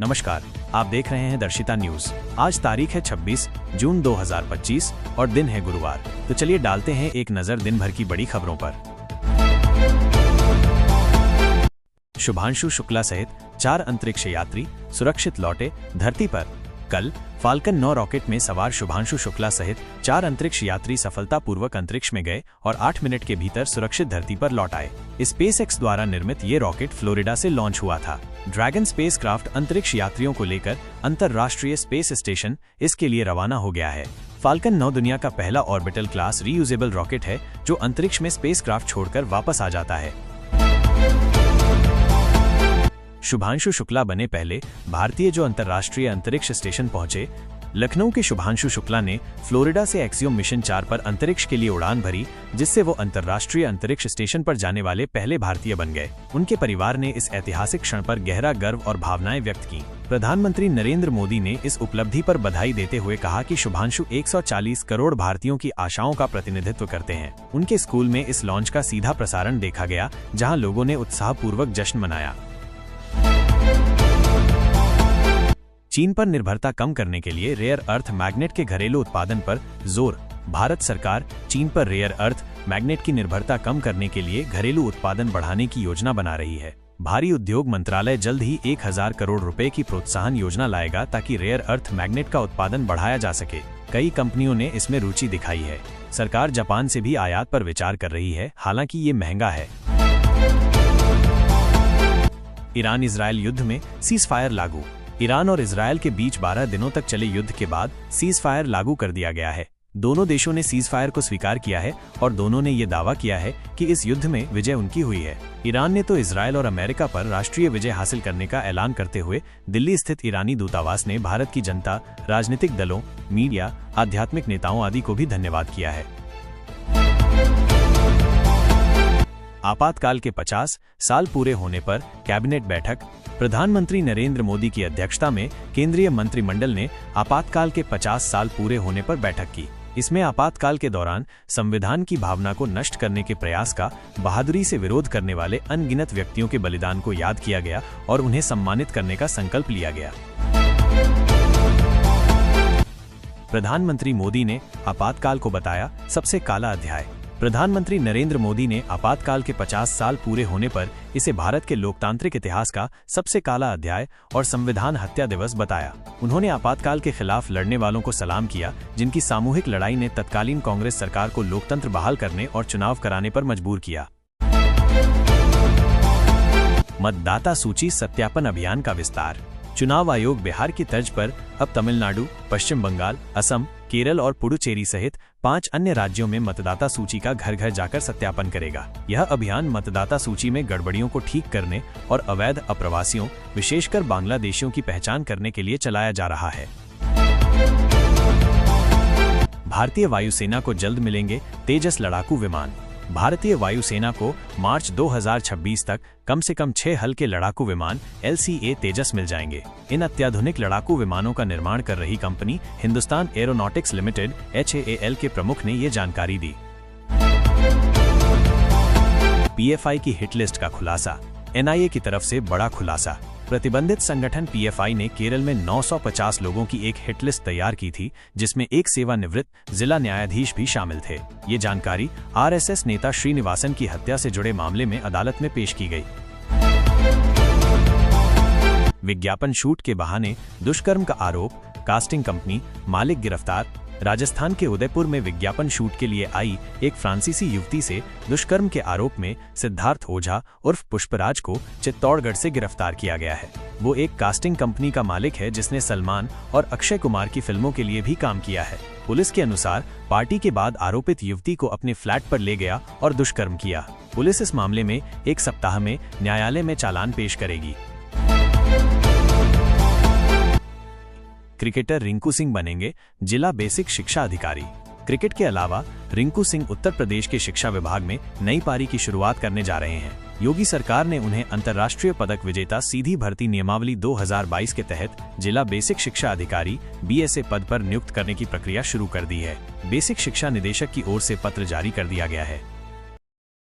नमस्कार, आप देख रहे हैं दर्शिता न्यूज। आज तारीख है 26 जून 2025 और दिन है गुरुवार। तो चलिए डालते हैं एक नजर दिन भर की बड़ी खबरों पर। शुभांशु शुक्ला सहित 4 अंतरिक्ष यात्री सुरक्षित लौटे धरती पर। कल फाल्कन 9 रॉकेट में सवार शुभांशु शुक्ला सहित 4 अंतरिक्ष यात्री सफलतापूर्वक अंतरिक्ष में गए और 8 मिनट के भीतर सुरक्षित धरती पर लौट आए। स्पेसएक्स द्वारा निर्मित ये रॉकेट फ्लोरिडा से लॉन्च हुआ था। ड्रैगन स्पेसक्राफ्ट अंतरिक्ष यात्रियों को लेकर अंतर्राष्ट्रीय स्पेस स्टेशन इसके लिए रवाना हो गया है। फाल्कन 9 दुनिया का पहला ऑर्बिटल क्लास रीयूजेबल रॉकेट है जो अंतरिक्ष में स्पेसक्राफ्ट छोड़कर वापस आ जाता है। शुभांशु शुक्ला बने पहले भारतीय जो अंतर्राष्ट्रीय अंतरिक्ष स्टेशन पहुंचे। लखनऊ के शुभांशु शुक्ला ने फ्लोरिडा से एक्सियोम मिशन 4 पर अंतरिक्ष के लिए उड़ान भरी, जिससे वो अंतर्राष्ट्रीय अंतरिक्ष स्टेशन पर जाने वाले पहले भारतीय बन गए। उनके परिवार ने इस ऐतिहासिक क्षण पर गहरा गर्व और भावनाएं व्यक्त की। प्रधानमंत्री नरेंद्र मोदी ने इस उपलब्धि पर बधाई देते हुए कहा कि शुभांशु 140 करोड़ भारतीयों की आशाओं का प्रतिनिधित्व करते हैं। उनके स्कूल में इस लॉन्च का सीधा प्रसारण देखा गया, जहाँ लोगों ने उत्साहपूर्वक जश्न मनाया। चीन पर निर्भरता कम करने के लिए रेयर अर्थ मैग्नेट के घरेलू उत्पादन पर जोर। भारत सरकार चीन पर रेयर अर्थ मैग्नेट की निर्भरता कम करने के लिए घरेलू उत्पादन बढ़ाने की योजना बना रही है। भारी उद्योग मंत्रालय जल्द ही 1000 करोड़ रुपए की प्रोत्साहन योजना लाएगा ताकि रेयर अर्थ मैग्नेट का उत्पादन बढ़ाया जा सके। कई कंपनियों ने इसमें रुचि दिखाई है। सरकार जापान से भी आयात पर विचार कर रही है, हालांकि ये महंगा है। ईरान इजरायल युद्ध में सीज फायर लागू। ईरान और इजरायल के बीच 12 दिनों तक चले युद्ध के बाद सीज फायर लागू कर दिया गया है। दोनों देशों ने सीज फायर को स्वीकार किया है और दोनों ने ये दावा किया है कि इस युद्ध में विजय उनकी हुई है। ईरान ने तो इजरायल और अमेरिका पर राष्ट्रीय विजय हासिल करने का ऐलान करते हुए दिल्ली स्थित ईरानी दूतावास ने भारत की जनता, राजनीतिक दलों, मीडिया, आध्यात्मिक नेताओं आदि को भी धन्यवाद किया है। आपातकाल के 50 साल पूरे होने पर कैबिनेट बैठक। प्रधानमंत्री नरेंद्र मोदी की अध्यक्षता में केंद्रीय मंत्रिमंडल ने आपातकाल के 50 साल पूरे होने पर बैठक की। इसमें आपातकाल के दौरान संविधान की भावना को नष्ट करने के प्रयास का बहादुरी से विरोध करने वाले अनगिनत व्यक्तियों के बलिदान को याद किया गया और उन्हें सम्मानित करने का संकल्प लिया गया। प्रधानमंत्री मोदी ने आपातकाल को बताया सबसे काला अध्याय। प्रधानमंत्री नरेंद्र मोदी ने आपातकाल के 50 साल पूरे होने पर इसे भारत के लोकतांत्रिक इतिहास का सबसे काला अध्याय और संविधान हत्या दिवस बताया। उन्होंने आपातकाल के खिलाफ लड़ने वालों को सलाम किया, जिनकी सामूहिक लड़ाई ने तत्कालीन कांग्रेस सरकार को लोकतंत्र बहाल करने और चुनाव कराने पर मजबूर किया। मतदाता सूची सत्यापन अभियान का विस्तार। चुनाव आयोग बिहार की तर्ज पर अब तमिलनाडु, पश्चिम बंगाल, असम, केरल और पुडुचेरी सहित 5 अन्य राज्यों में मतदाता सूची का घर घर जाकर सत्यापन करेगा। यह अभियान मतदाता सूची में गड़बड़ियों को ठीक करने और अवैध अप्रवासियों, विशेषकर बांग्लादेशियों की पहचान करने के लिए चलाया जा रहा है। भारतीय वायुसेना को जल्द मिलेंगे तेजस लड़ाकू विमान। भारतीय वायुसेना को मार्च 2026 तक कम से कम 6 हल्के लड़ाकू विमान LCA तेजस मिल जाएंगे। इन अत्याधुनिक लड़ाकू विमानों का निर्माण कर रही company Hindustan aeronautics limited HAL के प्रमुख ने ये जानकारी दी। PFI की हिट लिस्ट का खुलासा। NIA की तरफ से बड़ा खुलासा। प्रतिबंधित संगठन PFI ने केरल में 950 लोगों की एक हिट लिस्ट तैयार की थी, जिसमें एक सेवानिवृत्त जिला न्यायाधीश भी शामिल थे। ये जानकारी RSS नेता श्रीनिवासन की हत्या से जुड़े मामले में अदालत में पेश की गई। विज्ञापन शूट के बहाने दुष्कर्म का आरोप, कास्टिंग कंपनी मालिक गिरफ्तार। राजस्थान के उदयपुर में विज्ञापन शूट के लिए आई एक फ्रांसीसी युवती से दुष्कर्म के आरोप में सिद्धार्थ ओझा उर्फ पुष्पराज को चित्तौड़गढ़ से गिरफ्तार किया गया है। वो एक कास्टिंग कंपनी का मालिक है जिसने सलमान और अक्षय कुमार की फिल्मों के लिए भी काम किया है। पुलिस के अनुसार पार्टी के बाद आरोपित युवती को अपने फ्लैट पर ले गया और दुष्कर्म किया। पुलिस इस मामले में 1 सप्ताह में न्यायालय में चालान पेश करेगी। क्रिकेटर रिंकू सिंह बनेंगे जिला बेसिक शिक्षा अधिकारी। क्रिकेट के अलावा रिंकू सिंह उत्तर प्रदेश के शिक्षा विभाग में नई पारी की शुरुआत करने जा रहे हैं। योगी सरकार ने उन्हें अंतर्राष्ट्रीय पदक विजेता सीधी भर्ती नियमावली 2022 के तहत जिला बेसिक शिक्षा अधिकारी BSA पद पर नियुक्त करने की प्रक्रिया शुरू कर दी है। बेसिक शिक्षा निदेशक की ओर से पत्र जारी कर दिया गया है।